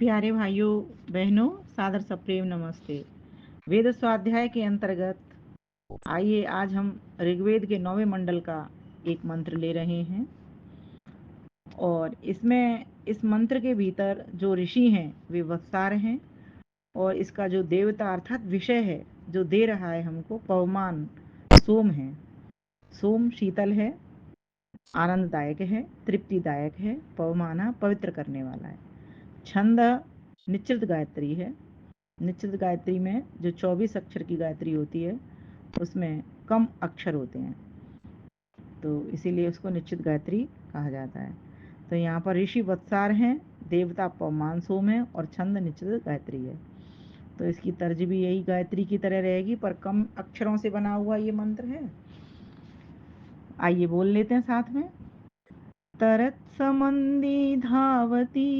प्यारे भाइयों बहनों, सादर सप्रेम नमस्ते। वेद स्वाध्याय के अंतर्गत आइए आज हम ऋग्वेद के 9वें मंडल का एक मंत्र ले रहे हैं और इसमें इस मंत्र के भीतर जो ऋषि हैं वे वत्सार हैं और इसका जो देवता अर्थात विषय है जो दे रहा है हमको पवमान सोम है। सोम शीतल है, आनंददायक है, तृप्तिदायक है। पवमाना पवित्र करने वाला है। छंद निश्चित गायत्री है। निश्चित गायत्री में जो 24 अक्षर की गायत्री होती है उसमें कम अक्षर होते हैं, तो इसीलिए उसको निश्चित गायत्री कहा जाता है। तो यहाँ पर ऋषि वत्सार हैं, देवता पवमान सोम है और छंद निश्चित गायत्री है। तो इसकी तर्ज भी यही गायत्री की तरह रहेगी, पर कम अक्षरों से बना हुआ ये मंत्र है। आइए बोल लेते हैं साथ में। तरत्समन्दी धावती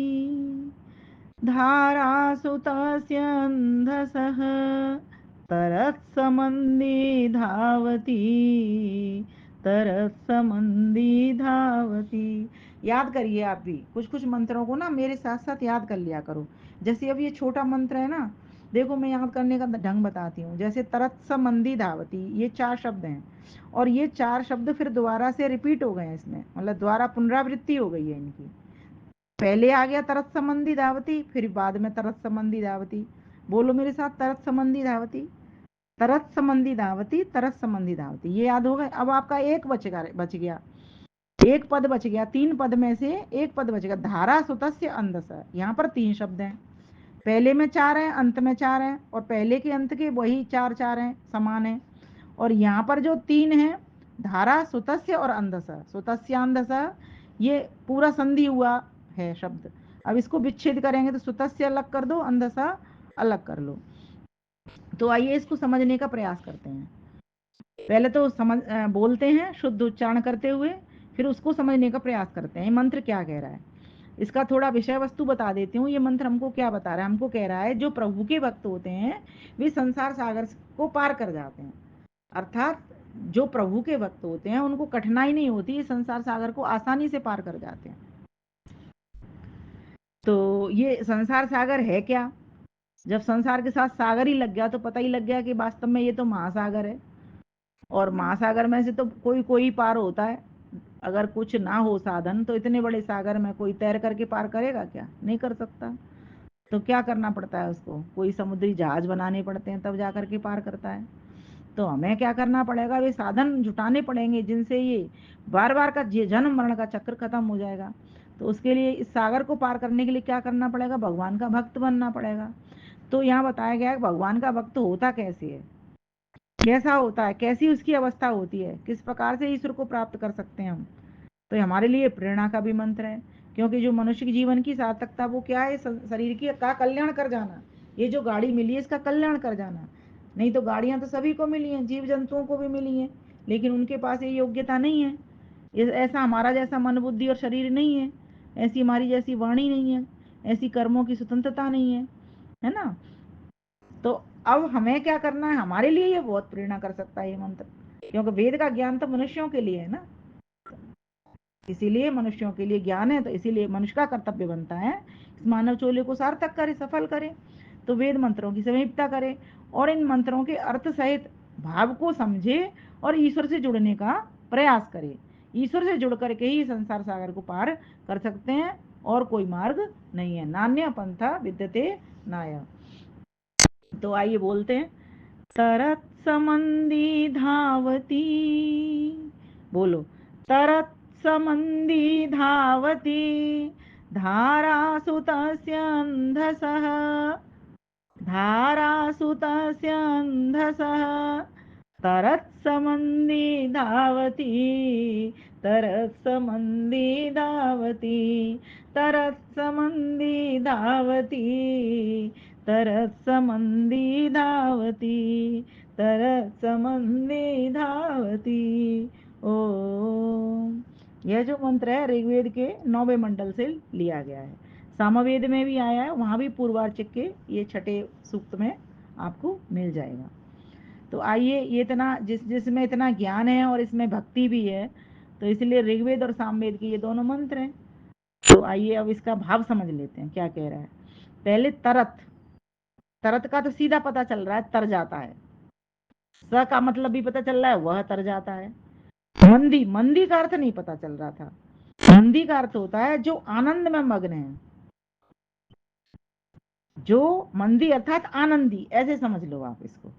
धारासु तस्यन्धसः तरत्समन्दी धावती तरत्समन्दी धावती। याद करिए, आप भी कुछ कुछ मंत्रों को ना मेरे साथ साथ याद कर लिया करो। जैसे अब ये छोटा मंत्र है ना, देखो मैं याद करने का ढंग बताती हूँ। जैसे तरत्समन्दी धावती, ये 4 शब्द हैं और ये 4 शब्द फिर दोबारा से रिपीट हो गए हैं इसमें, मतलब दोबारा पुनरावृत्ति हो गई है इनकी। पहले आ गया तरस संबंधी धावती, फिर बाद में तरस संबंधी धावती। बोलो मेरे साथ, तरस संबंधी धावती, तरस संबंधी धावती, तरस संबंधी धावती। ये याद हो गए। अब आपका एक बच गया, एक पद बच गया। 3 पद में से एक पद बच गया। धारा सुतस्य अंधस, यहाँ पर 3 शब्द हैं। पहले में 4 हैं, अंत में 4 हैं, और पहले के अंत के वही 4 4 हैं, समान है। और यहाँ पर जो 3 है, धारा सुतस्य और अंधस, सुतस्य अंधस, ये पूरा संधि हुआ है शब्द। अब इसको विच्छेद करेंगे तो सुतस्य अलग कर दो, अंधसा अलग कर लो। तो आइए इसको समझने का प्रयास करते हैं। पहले तो बोलते हैं शुद्ध उच्चारण करते हुए, फिर उसको समझने का प्रयास करते हैं। ये मंत्र क्या कह रहा है, इसका थोड़ा विषय वस्तु बता देती हूँ। ये मंत्र हमको क्या बता रहा है, हमको कह रहा है जो प्रभु के भक्त होते हैं वे संसार सागर को पार कर जाते हैं। अर्थात जो प्रभु के भक्त होते हैं उनको कठिनाई नहीं होती, ये संसार सागर को आसानी से पार कर जाते हैं। तो ये संसार सागर है क्या, जब संसार के साथ सागर ही लग गया तो पता ही लग गया कि वास्तव में ये तो महासागर है। और महासागर में से तो कोई कोई पार होता है। अगर कुछ ना हो साधन तो इतने बड़े सागर में कोई तैर करके पार करेगा क्या, नहीं कर सकता। तो क्या करना पड़ता है उसको, कोई समुद्री जहाज बनाने पड़ते हैं तब जा करके पार करता है। तो हमें क्या करना पड़ेगा, वे साधन जुटाने पड़ेंगे जिनसे ये बार बार का जन्म मरण का चक्र खत्म हो जाएगा। तो उसके लिए इस सागर को पार करने के लिए क्या करना पड़ेगा, भगवान का भक्त बनना पड़ेगा। तो यहाँ बताया गया है भगवान का भक्त होता कैसे है, कैसा होता है, कैसी उसकी अवस्था होती है, किस प्रकार से ईश्वर को प्राप्त कर सकते हैं हम। तो हमारे लिए प्रेरणा का भी मंत्र है, क्योंकि जो मनुष्य के जीवन की सार्थकता वो क्या है, शरीर की का कल्याण कर जाना। ये जो गाड़ी मिली है इसका कल्याण कर जाना। नहीं तो गाड़ियां तो सभी को मिली हैं, जीव जंतुओं को भी मिली हैं, लेकिन उनके पास ये योग्यता नहीं है। ऐसा हमारा जैसा मन बुद्धि और शरीर नहीं है, ऐसी हमारी जैसी वाणी नहीं है, ऐसी कर्मों की स्वतंत्रता नहीं है ना। तो अब हमें क्या करना है, हमारे लिए ये बहुत प्रेरणा कर सकता है ये मंत्र, क्योंकि वेद का ज्ञान तो मनुष्यों के लिए है ना, इसीलिए मनुष्यों के लिए ज्ञान है। तो इसीलिए मनुष्य का कर्तव्य बनता है इस मानव चोले को सार्थक करे, सफल करे। तो वेद मंत्रों की समीपता करे और इन मंत्रों के अर्थ सहित भाव को समझे और ईश्वर से जुड़ने का प्रयास करे। ईश्वर से जुड़ करके ही संसार सागर को पार कर सकते हैं, और कोई मार्ग नहीं है। नान्य पंथा विद्यते नाय। तो आइए बोलते हैं, तरत समंदी धावती। बोलो, तरत समंदी धावती धारासु तस्य अंधसः धारासु तस्य अंधसः तरत्समन्दी धावती तरत्समन्दी धावती तरत्समन्दी धावती तरत्समन्दी धावती तरत्समन्दी धावती। ओम। यह जो मंत्र है ऋग्वेद के 9वें मंडल से लिया गया है। सामवेद में भी आया है, वहाँ भी पूर्वार्चिक के ये 6ठे सूक्त में आपको मिल जाएगा। तो आइए, ये इतना जिसमें इतना ज्ञान है और इसमें भक्ति भी है, तो इसलिए ऋग्वेद और सामवेद के ये दोनों मंत्र हैं। तो आइए अब इसका भाव समझ लेते हैं क्या कह रहा है। पहले तरत, तरत का तो सीधा पता चल रहा है, तर जाता है। स का मतलब भी पता चल रहा है, वह तर जाता है। मंदी, मंदी का अर्थ नहीं पता चल रहा था। मंदी का अर्थ होता है जो आनंद में मग्न है, जो मंदी अर्थात आनंदी, ऐसे समझ लो आप इसको,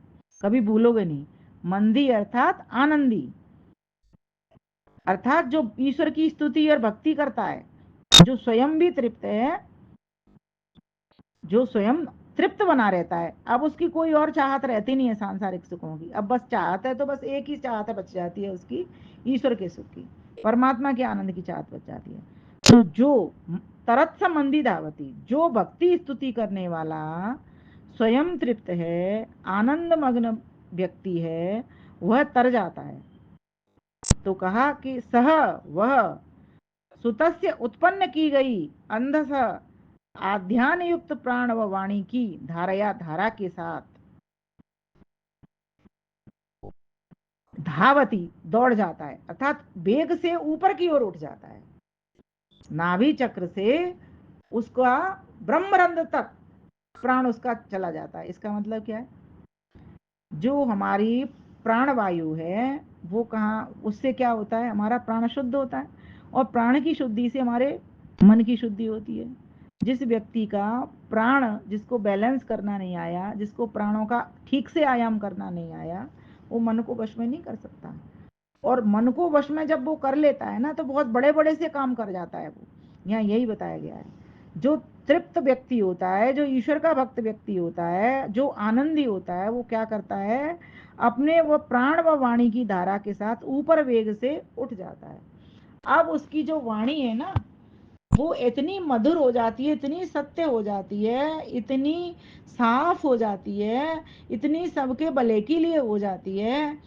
कभी भूलोगे नहीं। मंदी अर्थात आनंदी, अर्थात जो ईश्वर की स्तुति और भक्ति करता है, जो स्वयं भी तृप्त है, जो स्वयं तृप्त बना रहता है। अब उसकी कोई और चाहत रहती नहीं है सांसारिक सुखों की, अब बस चाहत है तो बस एक ही चाहत है बच जाती है उसकी, ईश्वर के सुख की, परमात्मा के आनंद की चाहत बच जाती है। तो जो तरत संबंधी धावती, जो भक्ति स्तुति करने वाला स्वयं तृप्त है, आनंद मग्न व्यक्ति है, वह तर जाता है। तो कहा कि सह, वह सुतस्य उत्पन्न की गई अंधस आध्यान युक्त प्राण व वाणी की धारया, धारा के साथ धावती, दौड़ जाता है, अर्थात वेग से ऊपर की ओर उठ जाता है। नाभि चक्र से उसका ब्रह्मरंध्र तक प्राण उसका चला जाता है। इसका मतलब क्या है, जो हमारी प्राण वायु है वो कहाँ, उससे क्या होता है, हमारा प्राण शुद्ध होता है, और प्राण की शुद्धि से हमारे मन की शुद्धि होती है। जिस व्यक्ति का प्राण, जिसको बैलेंस करना नहीं आया, जिसको प्राणों का ठीक से आयाम करना नहीं आया, वो मन को वश में नहीं कर सकता। और मन को वश में जब वो कर लेता है ना, तो बहुत बड़े बड़े से काम कर जाता है वो। यहाँ यही बताया गया है, जो तृप्त व्यक्ति होता है, जो ईश्वर का भक्त व्यक्ति होता है, जो आनंदी होता है, वो क्या करता है, अपने वो प्राण व वाणी की धारा के साथ ऊपर वेग से उठ जाता है। अब उसकी जो वाणी है ना, वो इतनी मधुर हो जाती है, इतनी सत्य हो जाती है, इतनी साफ हो जाती है, इतनी सबके भले के लिए हो जाती है,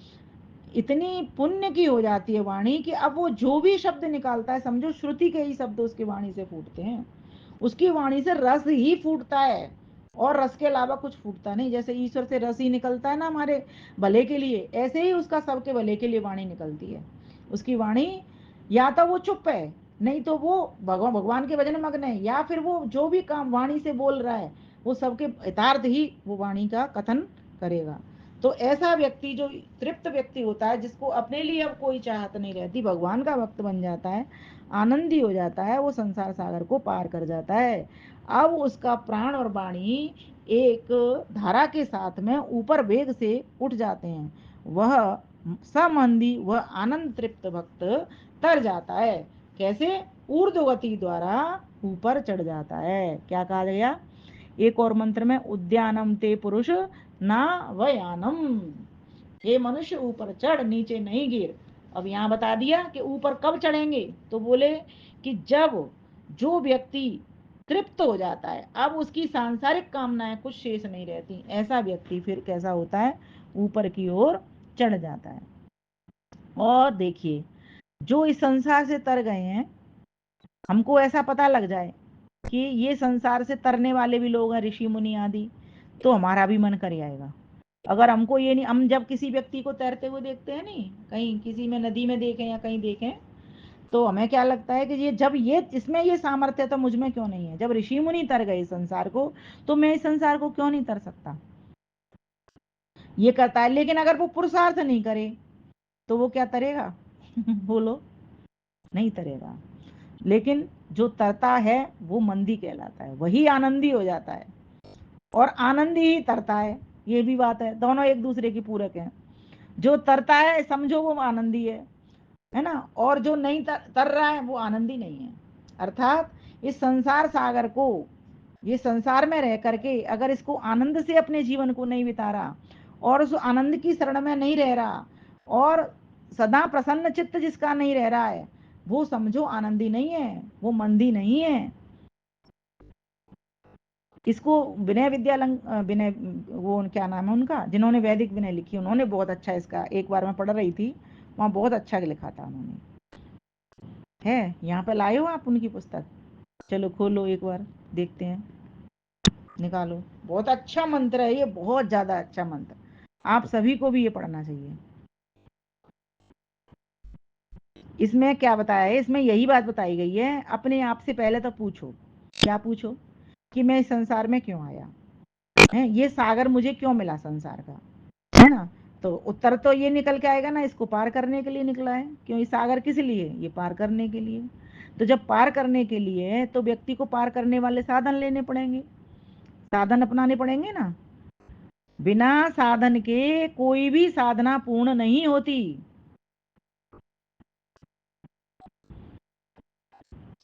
इतनी पुण्य की हो जाती है वाणी, कि अब वो जो भी शब्द निकालता है, समझो श्रुति के ही शब्द उसकी वाणी से फूटते हैं। उसकी वाणी से रस ही फूटता है, और रस के अलावा कुछ फूटता नहीं। जैसे ईश्वर से रस ही निकलता है ना हमारे भले के लिए, ऐसे ही उसका सबके भले के लिए वाणी निकलती है। उसकी वाणी, या तो वो चुप है, नहीं तो वो भगवान के भजन में मग्न है, या फिर वो जो भी काम वाणी से बोल रहा है, वो सबके हितार्थ ही वो वाणी का कथन करेगा। तो ऐसा व्यक्ति जो तृप्त व्यक्ति होता है, जिसको अपने लिए अब कोई चाहत नहीं रहती, भगवान का भक्त बन जाता है, आनंदी हो जाता है, वो संसार सागर को पार कर जाता है। अब उसका प्राण और वाणी एक धारा के साथ में ऊपर वेग से उठ जाते हैं। वह समंदी, वह आनंद तृप्त भक्त तर जाता है। कैसे, ऊर्ध्वगति द्वारा ऊपर चढ़ जाता है। क्या कहा गया एक और मंत्र में, उद्यानम ते पुरुष ना वयानम, ये मनुष्य ऊपर चढ़ नीचे नहीं गिर। अब यहाँ बता दिया कि ऊपर कब चढ़ेंगे, तो बोले कि जब जो व्यक्ति तृप्त हो जाता है, अब उसकी सांसारिक कामनाएं कुछ शेष नहीं रहती, ऐसा व्यक्ति फिर कैसा होता है, ऊपर की ओर चढ़ जाता है। और देखिए, जो इस संसार से तर गए हैं, हमको ऐसा पता लग जाए कि ये संसार से तरने वाले भी लोग हैं, ऋषि मुनि आदि, तो हमारा भी मन कर आएगा। अगर हमको ये नहीं, हम जब किसी व्यक्ति को तैरते हुए देखते हैं, नहीं कहीं किसी में नदी में देखें या कहीं देखें, तो हमें क्या लगता है कि ये जब ये इसमें ये सामर्थ्य है, तो मुझ में क्यों नहीं है। जब ऋषि मुनि तर गए इस संसार को, तो मैं इस संसार को क्यों नहीं तर सकता, ये करता है। लेकिन अगर वो पुरुषार्थ नहीं करे, तो वो क्या तरेगा बोलो, नहीं तरेगा। लेकिन जो तरता है वो मंदी कहलाता है, वही आनंदी हो जाता है, और आनंदी ही तरता है। ये भी बात है, दोनों एक दूसरे की पूरक हैं। जो तरता है समझो वो आनंदी है ना, और जो नहीं तर रहा है वो आनंदी नहीं है। अर्थात इस संसार सागर को, ये संसार में रह करके अगर इसको आनंद से अपने जीवन को नहीं बिता रहा, और उस आनंद की शरण में नहीं रह रहा, और सदा प्रसन्न चित्त जिसका नहीं रह रहा है, वो समझो आनंदी नहीं है, वो मंदी नहीं है। इसको विनय विद्या विनय, वो क्या नाम है उनका, जिन्होंने वैदिक विनय लिखी, उन्होंने बहुत अच्छा, इसका एक बार मैं पढ़ रही थी, वहाँ बहुत अच्छा लिखा था उन्होंने। है, यहाँ पे लाए हो आप उनकी पुस्तक, चलो खोलो एक बार, देखते हैं, निकालो। बहुत अच्छा मंत्र है ये, बहुत ज्यादा अच्छा मंत्र, आप सभी को भी ये पढ़ना चाहिए। इसमें क्या बताया है, इसमें यही बात बताई गई है, अपने आप से पहले तो पूछो। क्या पूछो, कि मैं इस संसार में क्यों आया है, ये सागर मुझे क्यों मिला संसार का, है ना। तो उत्तर तो ये निकल के आएगा ना, इसको पार करने के लिए निकला है। क्यों, ये सागर किस लिए, ये पार करने के लिए। तो जब पार करने के लिए तो व्यक्ति को पार करने वाले साधन लेने पड़ेंगे, साधन अपनाने पड़ेंगे ना। बिना साधन के कोई भी साधना पूर्ण नहीं होती।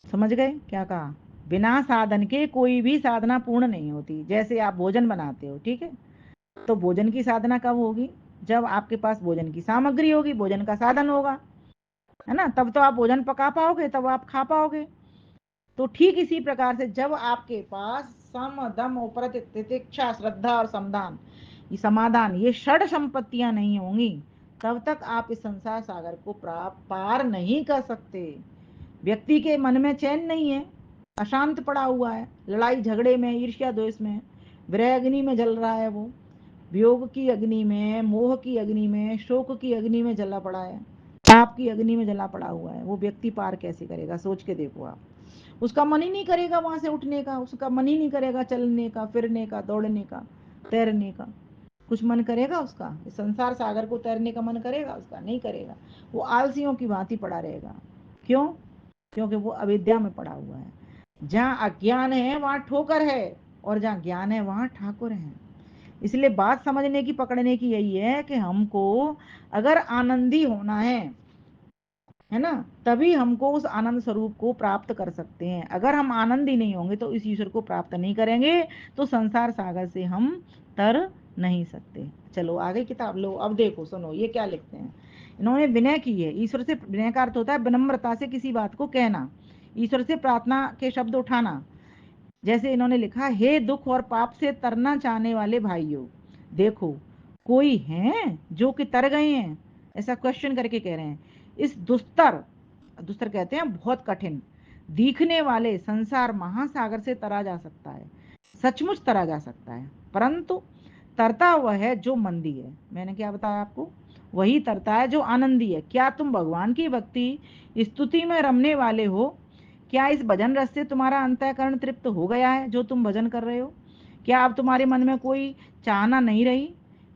समझ गए क्या कहा, बिना साधन के कोई भी साधना पूर्ण नहीं होती। जैसे आप भोजन बनाते हो, ठीक है, तो भोजन की साधना कब होगी, जब आपके पास भोजन की सामग्री होगी, भोजन का साधन होगा, है ना, तब तो आप भोजन पका पाओगे, तब आप खा पाओगे। तो ठीक इसी प्रकार से जब आपके पास सम दम उपरत तितिक्षा श्रद्धा और समदान, ये समाधान, ये षड संपत्तियां नहीं होंगी, तब तक आप इस संसार सागर को प्राप्त पार नहीं कर सकते। व्यक्ति के मन में चैन नहीं है, अशांत पड़ा हुआ है, लड़ाई झगड़े में, ईर्ष्या द्वेष में, विरह अग्नि में जल रहा है वो, वियोग की अग्नि में, मोह की अग्नि में, शोक की अग्नि में जला पड़ा है, पाप की अग्नि में जला पड़ा हुआ है। वो व्यक्ति पार कैसे करेगा, सोच के देखो आप। उसका मन ही नहीं करेगा वहां से उठने का, उसका मन ही नहीं करेगा चलने का, फिरने का, दौड़ने का, तैरने का। कुछ मन करेगा उसका, इस संसार सागर को तैरने का मन करेगा उसका, नहीं करेगा। वो आलसियों की भांति पड़ा रहेगा। क्यों, क्योंकि वो अविद्या में पड़ा हुआ है। जहाँ अज्ञान है वहां ठोकर है, और जहाँ ज्ञान है वहां ठाकुर है। इसलिए बात समझने की, पकड़ने की यही है कि हमको अगर आनंदी होना है ना, तभी हमको उस आनंद स्वरूप को प्राप्त कर सकते हैं। अगर हम आनंदी नहीं होंगे तो इस ईश्वर को प्राप्त नहीं करेंगे, तो संसार सागर से हम तर नहीं सकते। चलो आगे किताब लो, अब देखो सुनो ये क्या लिखते हैं। इन्होंने विनय की है। ईश्वर से, विनय का अर्थ होता है विनम्रता से किसी बात को कहना, ईश्वर से प्रार्थना के शब्द उठाना। जैसे इन्होंने लिखा, हे दुख और पाप से तरना चाहने वाले भाइयों, देखो कोई है जो कि तर गए हैं, ऐसा क्वेश्चन करके कह रहे हैं। इस दुस्तर, दुस्तर कहते हैं बहुत कठिन दिखने वाले संसार महासागर से तरा जा सकता है, सचमुच तरा जा सकता है, परंतु तरता वह है जो मंदी है। मैंने क्या बताया आपको, वही तरता है जो आनंदी है। क्या तुम भगवान की भक्ति स्तुति में रमने वाले हो? क्या इस भजन रस से तुम्हारा अंतःकरण तृप्त हो गया है जो तुम भजन कर रहे हो? क्या अब तुम्हारे मन में कोई चाहना नहीं रही?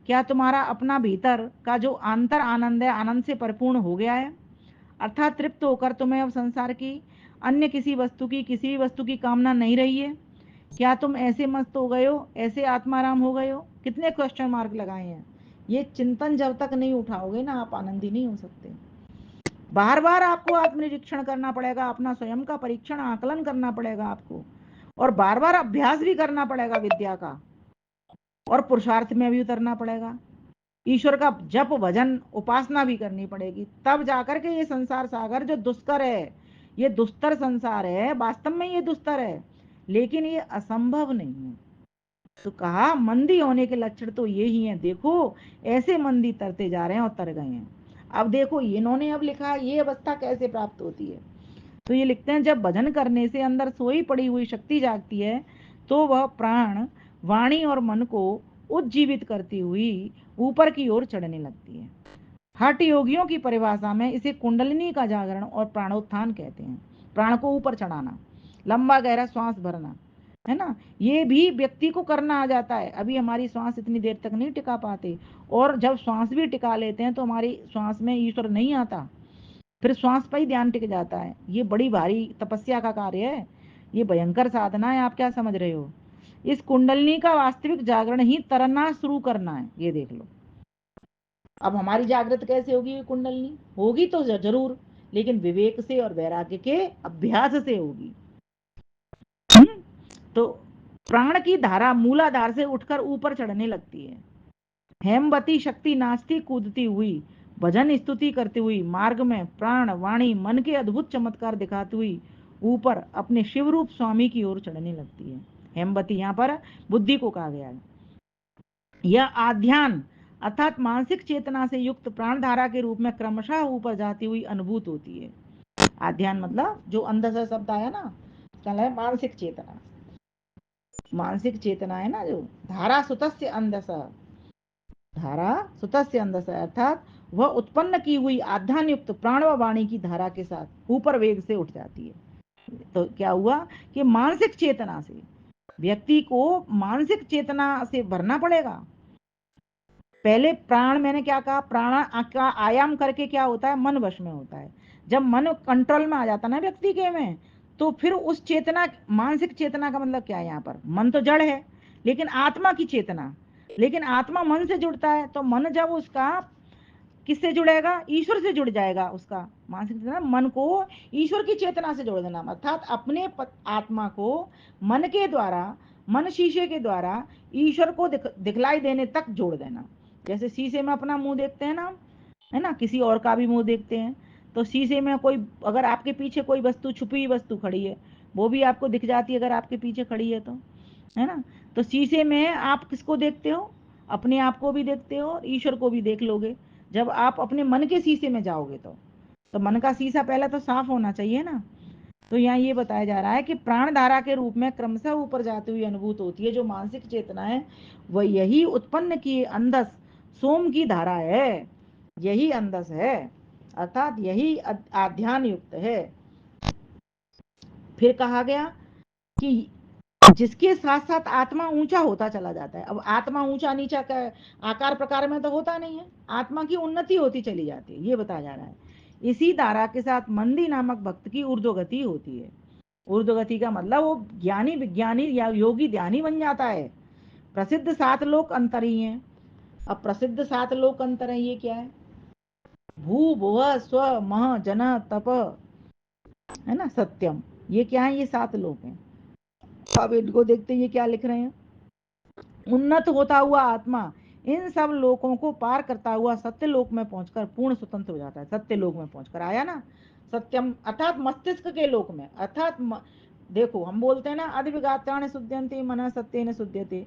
क्या तुम्हारा अपना भीतर का जो आंतर आनंद है, आनंद से परिपूर्ण हो गया है? अर्थात तृप्त होकर तुम्हें अब संसार की अन्य किसी वस्तु की, किसी भी वस्तु की कामना नहीं रही है? क्या तुम ऐसे मस्त हो गए हो, ऐसे आत्माराम हो गए हो? कितने क्वेश्चन मार्क लगाए हैं। ये चिंतन जब तक नहीं उठाओगे ना, आप आनंदी नहीं हो सकते। बार बार आपको आत्मनिरीक्षण करना पड़ेगा, अपना स्वयं का परीक्षण आकलन करना पड़ेगा आपको, और बार बार अभ्यास भी करना पड़ेगा विद्या का, और पुरुषार्थ में भी उतरना पड़ेगा। ईश्वर का जप भजन उपासना भी करनी पड़ेगी, तब जाकर के ये संसार सागर जो दुष्कर है, ये दुस्तर संसार है, वास्तव में ये दुस्तर है, लेकिन ये असंभव नहीं है। तो कहा मंदी होने के लक्षण तो ये ही हैं, देखो ऐसे मंदी तरते जा रहे हैं और तर गए हैं। अब देखो इन्होंने अब लिखा ये अवस्था कैसे प्राप्त होती है। तो ये लिखते हैं, जब भजन करने से अंदर सोई पड़ी हुई शक्ति जागती है, तो वह प्राण वाणी और मन को उज्जीवित करती हुई ऊपर की ओर चढ़ने लगती है। हठ योगियों की परिभाषा में इसे कुंडलिनी का जागरण और प्राणोत्थान कहते हैं। प्राण को ऊपर चढ़ाना, लंबा गहरा श्वास भरना, है ना, ये भी व्यक्ति को करना आ जाता है। अभी हमारी श्वास इतनी देर तक नहीं टिका पाते, और जब श्वास भी टिका लेते हैं तो हमारी श्वास में ईश्वर नहीं आता, फिर श्वास पर ही ध्यान टिक जाता है। ये बड़ी भारी तपस्या का कार्य है, ये भयंकर साधना है। आप क्या समझ रहे हो? इस कुंडलिनी का वास्तविक जागरण ही तरना शुरू करना है, ये देख लो। अब हमारी जागृत कैसे होगी? ये कुंडलिनी होगी तो जरूर, लेकिन विवेक से और वैराग्य के अभ्यास से होगी। तो प्राण की धारा मूलाधार से उठकर ऊपर चढ़ने लगती है। हेमवती शक्ति नाचती कूदती हुई, भजन स्तुति करती हुई मार्ग में प्राण वाणी मन के अद्भुत चमत्कार दिखाती हुई ऊपर अपने शिवरूप स्वामी की ओर चढ़ने लगती है। हेमवती यहाँ पर बुद्धि को कहा गया है। यह आध्यान अर्थात मानसिक चेतना से युक्त प्राण धारा के रूप में क्रमशः ऊपर जाती हुई अनुभूत होती है। आध्यान मतलब जो अंदर से शब्द आया ना, क्या है? मानसिक चेतना। मानसिक चेतना है ना, जो धारा सुतस्य अंधसा, धारा सुतस्य अंधसा अर्थात वह उत्पन्न की हुई आध्यान युक्त प्राण व वाणी की धारा के साथ ऊपर वेग से उठ जाती है। तो क्या हुआ कि मानसिक चेतना से व्यक्ति को मानसिक चेतना से भरना पड़ेगा। पहले प्राण, मैंने क्या कहा, प्राण का आयाम करके क्या होता है, मन वश में होता है। जब मन कंट्रोल में आ जाता ना व्यक्ति के में, तो फिर उस चेतना, मानसिक चेतना का मतलब क्या है, यहाँ पर मन तो जड़ है, लेकिन आत्मा की चेतना, लेकिन आत्मा मन से जुड़ता है, तो मन जब उसका किससे जुड़ेगा, ईश्वर से जुड़ जाएगा। उसका मानसिक चेतना, मन को ईश्वर की चेतना से जोड़ देना, अर्थात अपने आत्मा को मन के द्वारा, मन शीशे के द्वारा ईश्वर को दिखलाई देने तक जोड़ देना। जैसे शीशे में अपना मुंह देखते हैं ना, है ना, किसी और का भी मुंह देखते हैं, तो शीशे में कोई, अगर आपके पीछे कोई वस्तु, छुपी हुई वस्तु खड़ी है, वो भी आपको दिख जाती है अगर आपके पीछे खड़ी है तो, है ना। तो शीशे में आप किसको देखते हो, अपने आप को भी देखते हो और ईश्वर को भी देख लोगे जब आप अपने मन के शीशे में जाओगे। तो मन का शीशा पहले तो साफ होना चाहिए ना। तो यहाँ ये बताया जा रहा है कि प्राण धारा के रूप में क्रमशः ऊपर जाती हुई अनुभूत होती है जो मानसिक चेतना है, वह यही उत्पन्न की अंधस सोम की धारा है, यही अंधस है, अर्थात यही आध्यान युक्त है। फिर कहा गया कि जिसके साथ साथ आत्मा ऊंचा होता चला जाता है। अब आत्मा ऊंचा नीचा का आकार प्रकार में तो होता नहीं है, आत्मा की उन्नति होती चली जाती है, ये बताया जा रहा है। इसी धारा के साथ मंदी नामक भक्त की ऊर्ध्वगति होती है। ऊर्ध्वगति का मतलब वो ज्ञानी विज्ञानी या योगी ध्यानी बन जाता है। प्रसिद्ध 7 लोक अंतर ही है। अब प्रसिद्ध 7 लोक अंतर है, ये क्या है, भू भुव स्व मह जन तप, है ना, सत्यम, ये क्या है, ये 7 लोक हैं। अब इनको देखते ये क्या लिख रहे हैं, उन्नत होता हुआ आत्मा इन सब लोकों को पार करता हुआ सत्य लोक में पहुंचकर पूर्ण स्वतंत्र हो जाता है। सत्य लोक में पहुंचकर आया ना, सत्यम अर्थात मस्तिष्क के लोक में, अर्थात देखो हम बोलते हैं ना, अद्विगात्राण शुद्ध्यन्ते मन सत्येन शुद्ध्यते,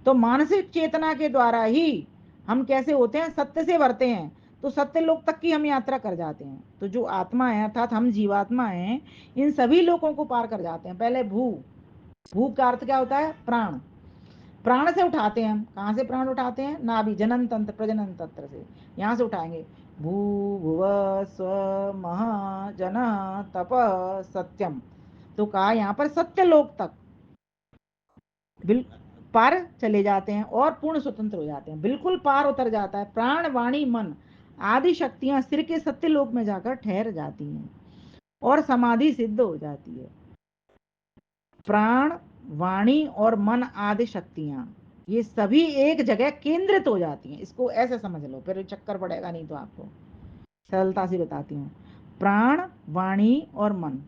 तो मानसिक चेतना के द्वारा ही हम कैसे होते हैं, सत्य से भरते हैं, तो सत्य लोक तक की हम यात्रा कर जाते हैं। तो जो आत्मा है अर्थात हम जीवात्मा हैं, इन सभी लोकों को पार कर जाते हैं। पहले भू, भू का अर्थ क्या होता है, प्राण, प्राण से उठाते हैं हम, कहाँ से प्राण उठाते हैं, नाभि जनन तंत्र प्रजनन तंत्र से, यहाँ से उठाएंगे। भू भुव स्व महा जन तप सत्यम, तो कहा यहाँ पर सत्य लोक तक पार चले जाते हैं और पूर्ण स्वतंत्र हो जाते हैं, बिल्कुल पार उतर जाता है। प्राण वाणी मन आदि शक्तियां सिर के सत्य लोक में जाकर ठहर जाती हैं और समाधि सिद्ध हो जाती है। प्राण वाणी और मन आदि शक्तियां ये सभी एक जगह केंद्रित हो जाती हैं, इसको ऐसे समझ लो, फिर चक्कर पड़ेगा नहीं तो आपको सरलता से बताती हूँ। प्राण वाणी और मन,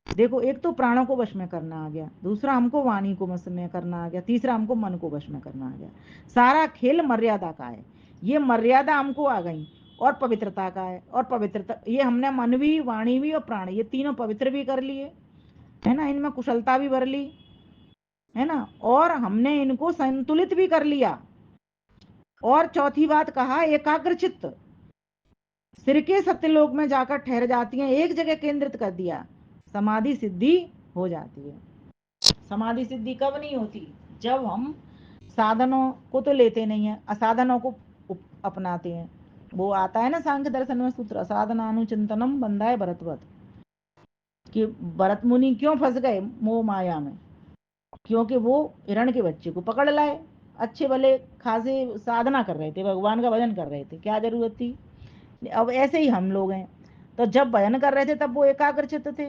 देखो एक तो प्राणों को वश में करना आ गया, दूसरा हमको वाणी को वश में करना आ गया, तीसरा हमको मन को वश में करना आ गया। सारा खेल मर्यादा का है, ये मर्यादा हमको आ गई, और पवित्रता का है, और पवित्रता ये हमने मन भी वाणी भी और प्राण ये तीनों पवित्र भी कर लिए, है ना, इनमें कुशलता भी भर ली, है ना, और हमने इनको संतुलित भी कर लिया। और चौथी बात कहा एकाग्र चित्त सिर के सत्यलोक में जाकर ठहर जाती हैं, एक जगह केंद्रित कर दिया, समाधि सिद्धि हो जाती है। समाधि सिद्धि कब नहीं होती, जब हम साधनों को तो लेते नहीं है, असाधनों को अपनाते हैं। वो आता है ना सांख्य दर्शन में सूत्र, साधनानुचिंतनम बंधाए भरतवत, कि भरत मुनि क्यों फंस गए मोह माया में, क्योंकि वो हिरण के बच्चे को पकड़ लाए, अच्छे भले खासे साधना कर रहे थे, भगवान का भजन कर रहे थे, क्या जरूरत थी। अब ऐसे ही हम लोग हैं, तो जब भजन कर रहे थे तब वो एकाग्रचित्त थे,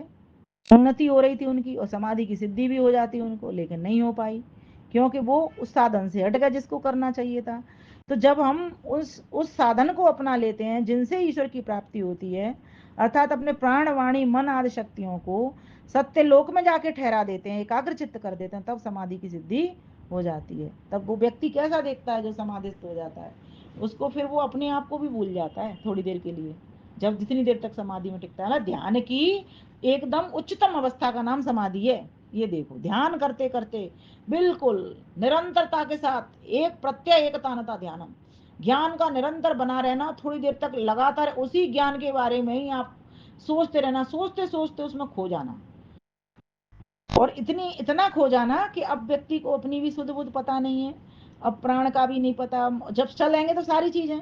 उन्नति हो रही थी उनकी और समाधि की सिद्धि भी हो जाती उनको, लेकिन नहीं हो पाई क्योंकि वो उस साधन से हट गया जिसको करना चाहिए था। तो जब हम उस साधन को अपना लेते हैं जिनसे ईश्वर की प्राप्ति होती है, अर्थात अपने प्राण वाणी मन आदि शक्तियों को सत्य लोक में जाके ठहरा देते हैं, एकाग्र चित्त कर देते हैं, तब समाधि की सिद्धि हो जाती है। तब वो व्यक्ति कैसा देखता है जो समाधिस्थ हो जाता है, उसको फिर वो अपने आप को भी भूल जाता है थोड़ी देर के लिए, जब जितनी देर तक समाधि में टिकता है ना। ध्यान की एकदम उच्चतम अवस्था का नाम समाधि है। ये देखो ध्यान करते करते बिल्कुल निरंतरता के साथ एक प्रत्यय एकतानता ध्यानम, ज्ञान का निरंतर बना रहना, थोड़ी देर तक लगातार उसी ज्ञान के बारे में ही आप सोचते रहना, सोचते सोचते उसमें खो जाना, और इतना खो जाना कि अब व्यक्ति को अपनी भी सुध बुध पता नहीं है, अब प्राण का भी नहीं पता, जब चलेंगे तो सारी चीजें,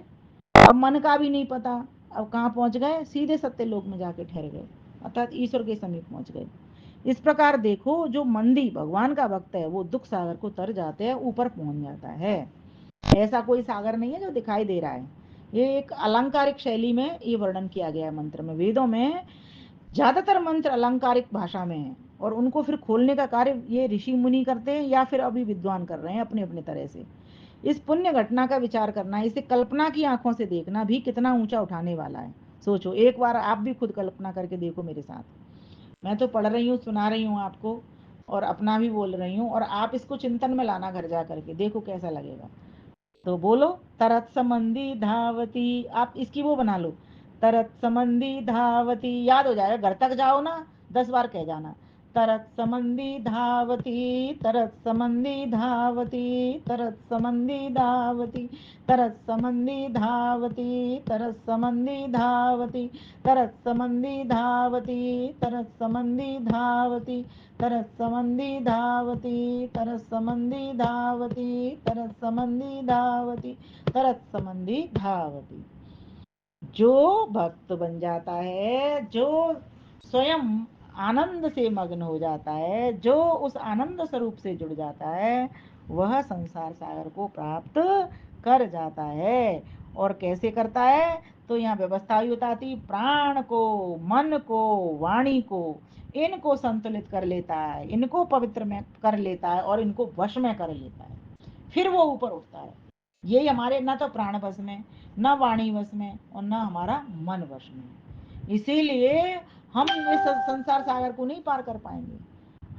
अब मन का भी नहीं पता, अब कहाँ पहुंच गए, सीधे सत्य लोक में जाके ठहर गए, अर्थात ईश्वर के समीप पहुंच गए। इस प्रकार देखो, जो मंदी भगवान का भक्त है वो दुख सागर को तर जाते हैं, ऊपर पहुंच जाता है। ऐसा कोई सागर नहीं है जो दिखाई दे रहा है। ये एक अलंकारिक शैली में ये वर्णन किया गया है मंत्र में। वेदों में ज्यादातर मंत्र अलंकारिक भाषा में है, और उनको फिर खोलने का कार्य ये ऋषि मुनि करते हैं या फिर अभी विद्वान कर रहे हैं अपने अपने तरह से। इस पुण्य घटना का विचार करना, इसे कल्पना की आंखों से देखना भी कितना ऊंचा उठाने वाला है। सोचो, एक बार आप भी खुद कल्पना करके देखो मेरे साथ। मैं तो पढ़ रही हूँ, सुना रही हूँ आपको, और अपना भी बोल रही हूँ, और आप इसको चिंतन में लाना घर जा करके देखो कैसा लगेगा। तो बोलो, तरत समंदी धावती, आप इसकी वो बना लो, तरत समंदी धावती, याद हो जाएगा। घर तक जाओ ना, 10 बार कह जाना, तरत समंदी धावती, तरत समंदी धावती, तरत समंदी धावती, तरत समंदी धावती, तरत समंदी धावती, तरत समंदी धावती, तरत समंदी धावती, तरस समंदी धावती, तरस समंदी धावती, तरस समंदी धावती, तरस समंदी धावती। जो भक्त बन जाता है, जो स्वयं आनंद से मग्न हो जाता है, जो उस आनंद स्वरूप से जुड़ जाता है, वह संसार सागर को प्राप्त कर जाता है। और कैसे करता है, तो यहाँ व्यवस्था ही बताती, प्राण को, मन को, वाणी को, इनको संतुलित कर लेता है, इनको पवित्र में कर लेता है, और इनको वश में कर लेता है, फिर वो ऊपर उठता है। ये हमारे ना तो प्राण वश में, न वाणी वश में, और न हमारा मन वश में। इसीलिए हम इस संसार सागर को नहीं पार कर पाएंगे।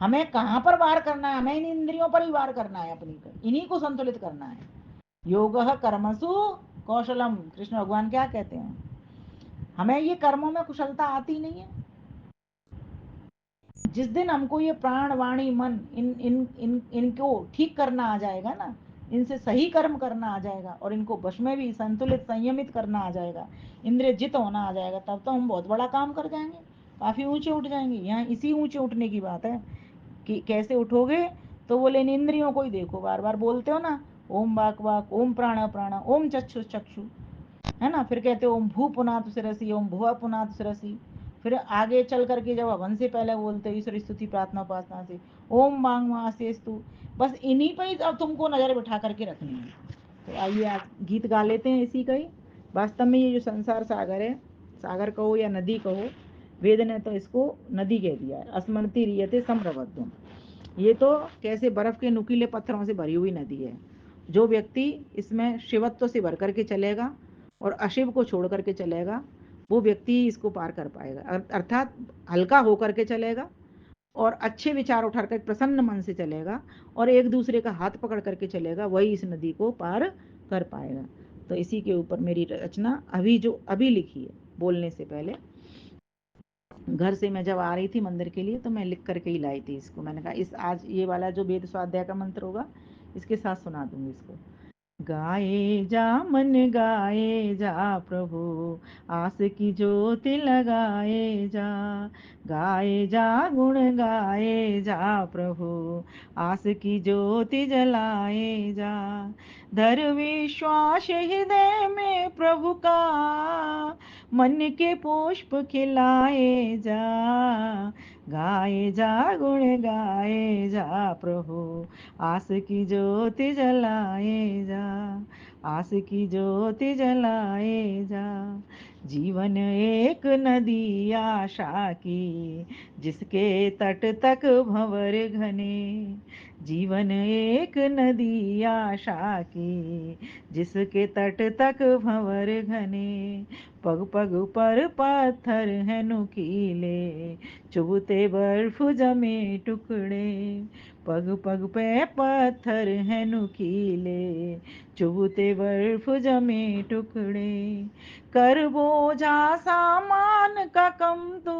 हमें कहाँ पर वार करना है, हमें इन इंद्रियों पर ही वार करना है, अपनी पर इन्हीं को संतुलित करना है। योगः कर्मसु कौशलम, कृष्ण भगवान क्या कहते हैं, हमें ये कर्मों में कुशलता आती नहीं है। जिस दिन हमको ये प्राण वाणी मन इन इन इन इनको ठीक करना आ जाएगा ना, इनसे सही कर्म करना आ जाएगा, और इनको वश में भी संतुलित संयमित करना आ जाएगा, इंद्रिय जित होना आ जाएगा, तब तो हम बहुत बड़ा काम कर जाएंगे, काफी ऊंचे उठ जाएंगे। यहाँ इसी ऊंचे उठने की बात है कि कैसे उठोगे। तो बोले इन इंद्रियों को ही देखो, बार बार बोलते हो ना, ओम वाक वाक, ओम प्राण प्राण, ओम चक्षु चक्षु, है ना। फिर कहते हो ओम भू पुनातु शिरसी, ओम भुआ पुनातु शिरसी। फिर आगे चल करके जब हवन से पहले बोलते हो ईश्वर स्तुति प्रार्थना उपासना से, ओम मांग महासेस्तु। बस इन्हीं पर ही अब तुमको नजर बिठा करके रखनी है। तो आइए आज गीत गा लेते हैं इसी का ही। वास्तव में ये जो संसार सागर है, सागर कहो या नदी कहो, वेद ने तो इसको नदी कह दिया है। अस्मृति रियते समरभद्रम, ये तो कैसे बर्फ के नुकीले पत्थरों से भरी हुई नदी है। जो व्यक्ति इसमें शिवत्व से भर करके चलेगा और अशिव को छोड़ करके चलेगा, वो व्यक्ति इसको पार कर पाएगा। अर्थात हल्का होकर के चलेगा, और अच्छे विचार उठा कर प्रसन्न मन से चलेगा, और एक दूसरे का हाथ पकड़ करके चलेगा, वही इस नदी को पार कर पाएगा। तो इसी के ऊपर मेरी रचना अभी लिखी है, बोलने से पहले। घर से मैं जब आ रही थी मंदिर के लिए, तो मैं लिख करके ही लाई थी इसको। मैंने कहा इस आज ये वाला जो वेद स्वाध्याय का मंत्र होगा, इसके साथ सुना दूंगी इसको। गाए जा मन गाए जा प्रभु, आस की ज्योति लगाए जा। गाए जा गुण गाए जा प्रभु, आस की ज्योति जलाए जा। धर विश्वास हृदय में प्रभु का, मन के पुष्प खिलाए जा। गाए जा गुण गाए जा प्रभु, आस की ज्योति जलाए जा। आस की ज्योति जलाए जा। जीवन एक नदी आशा की, जिसके तट तक भंवर घने। जीवन एक नदी आशा की, जिसके तट तक भंवर घने। पग पग पर पत्थर है नुकीले, चुभते बर्फ जमे टुकड़े। पग पग पे पत्थर है नुकीले, चुभते बर्फ जमे टुकड़े। कर बोझा सामान का कम तू,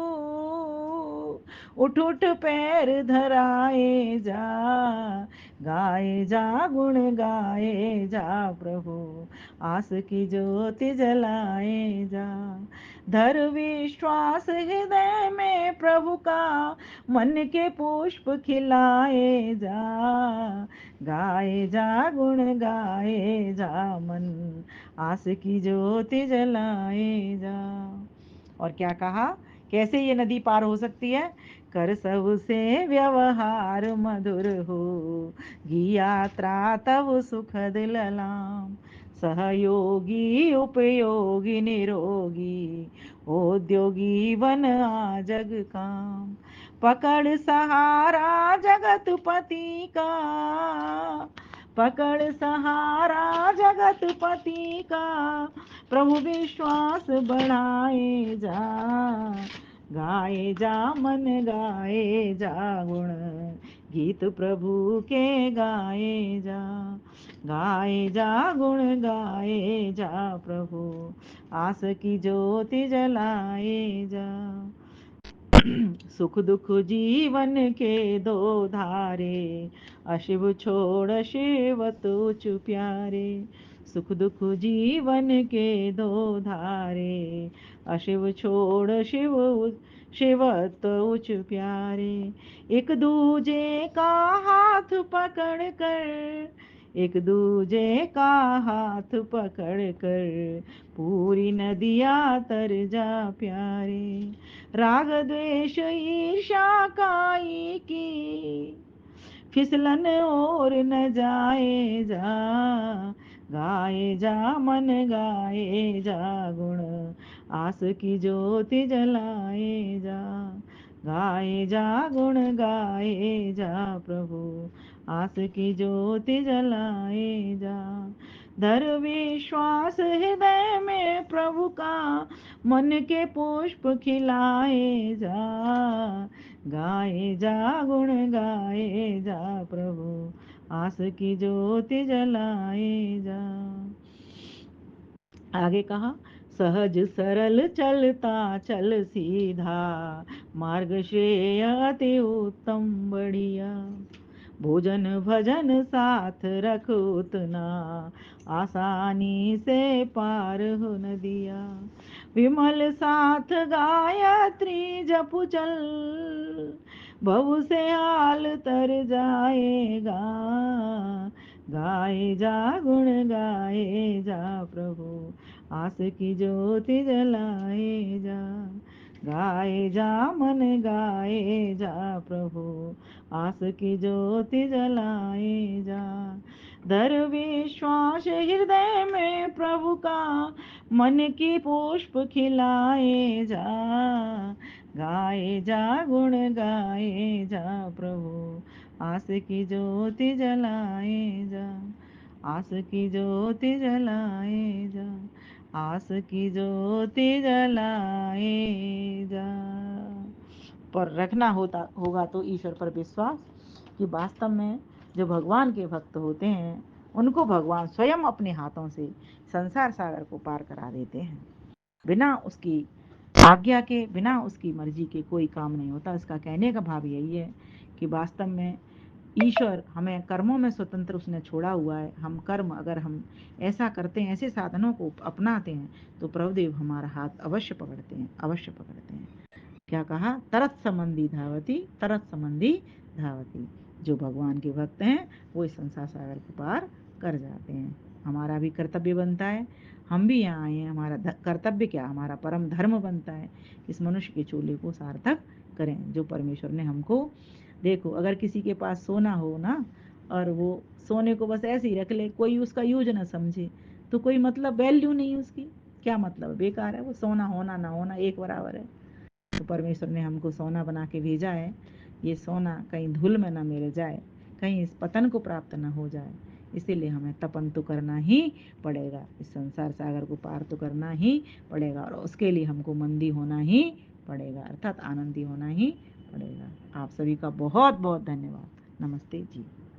उठ उठ पैर धराए जा। गाए जा गुण गाए जा प्रभु, आस की ज्योति जलाए जा। धर विश्वास हृदय में प्रभु का, मन के पुष्प खिलाए जा। गाए जा गुण गाए जा मन, आस की ज्योति जलाए जा। और क्या कहा, कैसे ये नदी पार हो सकती है। कर सबसे व्यवहार मधुर हो, यात्रा तव सुखद ललाम। सहयोगी उपयोगी निरोगी, उद्योगी वन आ जग काम। पकड़ सहारा जगत पति का, पकड़ सहारा जगत पति का, प्रभु विश्वास बढ़ाए जा। गाए जा मन गाए जा गुण, गीत प्रभु के गाए जा। गाए जा गुण गाए जा प्रभु, आस की ज्योति जलाए जा। सुख दुख जीवन के दो धारे, अशिव छोड़ शिव तुझ प्यारे। सुख दुख जीवन के दो धारे, अशिव छोड़ शिव शिव तुझ प्यारे। एक दूजे का हाथ पकड़ कर, एक दूजे का हाथ पकड़ कर, पूरी नदिया तर जा प्यारे। राग द्वेष ईर्ष्या काई की, फिसलन और न जाए जा। गाए जा मन गाए जा गुण, आस की ज्योति जलाए जा। गाए जा गुण गाए जा प्रभु, आस की ज्योति जलाए जा। धर विश्वास हृदय में प्रभु का, मन के पुष्प खिलाए जा। गाए जा गुण गाए जा प्रभु, आस की ज्योति जलाए जा। आगे कहा, सहज सरल चलता चल सीधा, मार्ग श्रेय अति उत्तम बढ़िया। भोजन भजन साथ रख उतना, आसानी से पार हो नदिया। विमल साथ गायत्री जप चल, भव से हाल तर जाएगा। गाए जा गुण गाए जा प्रभु, आस की ज्योति जलाए जा। गाए जा मन गाए जा प्रभु, आस की ज्योति जलाए जा। धर विश्वास हृदय में प्रभु का, मन की पुष्प खिलाए जा। गाए जा गुण गाए जा प्रभु, आस की ज्योति जलाए जा। आस की ज्योति जलाए जा, आस की ज्योति जलाए जा। पर रखना होगा तो ईश्वर पर विश्वास, कि वास्तव में जो भगवान के भक्त होते हैं उनको भगवान स्वयं अपने हाथों से संसार सागर को पार करा देते हैं। बिना उसकी आज्ञा के, बिना उसकी मर्जी के कोई काम नहीं होता। इसका कहने का भाव यही है कि वास्तव में ईश्वर हमें कर्मों में स्वतंत्र उसने छोड़ा हुआ है। हम कर्म अगर हम ऐसा करते हैं, ऐसे साधनों को अपनाते हैं, तो प्रभुदेव हमारा हाथ अवश्य पकड़ते हैं, अवश्य पकड़ते हैं। क्या कहा, तरत संबंधी धावती, तरत संबंधी धावती। जो भगवान के भक्त हैं वो इस संसार सागर को पार कर जाते हैं। हमारा भी कर्तव्य बनता है, हम भी यहाँ आए हैं, हमारा कर्तव्य क्या, हमारा परम धर्म बनता है इस मनुष्य के चोले को सार्थक करें जो परमेश्वर ने हमको। देखो, अगर किसी के पास सोना हो ना, और वो सोने को बस ऐसे ही रख ले, कोई उसका यूज ना समझे, तो कोई मतलब वैल्यू नहीं है उसकी, क्या मतलब, बेकार है वो। सोना होना ना होना एक बराबर है। तो परमेश्वर ने हमको सोना बना के भेजा है, ये सोना कहीं धूल में ना मिल जाए, कहीं इस पतन को प्राप्त ना हो जाए, इसीलिए हमें तपन तो करना ही पड़ेगा, इस संसार सागर को पार तो करना ही पड़ेगा, और उसके लिए हमको मंदी होना ही पड़ेगा, अर्थात आनंदी होना ही पड़ेगा। आप सभी का बहुत बहुत धन्यवाद। नमस्ते जी।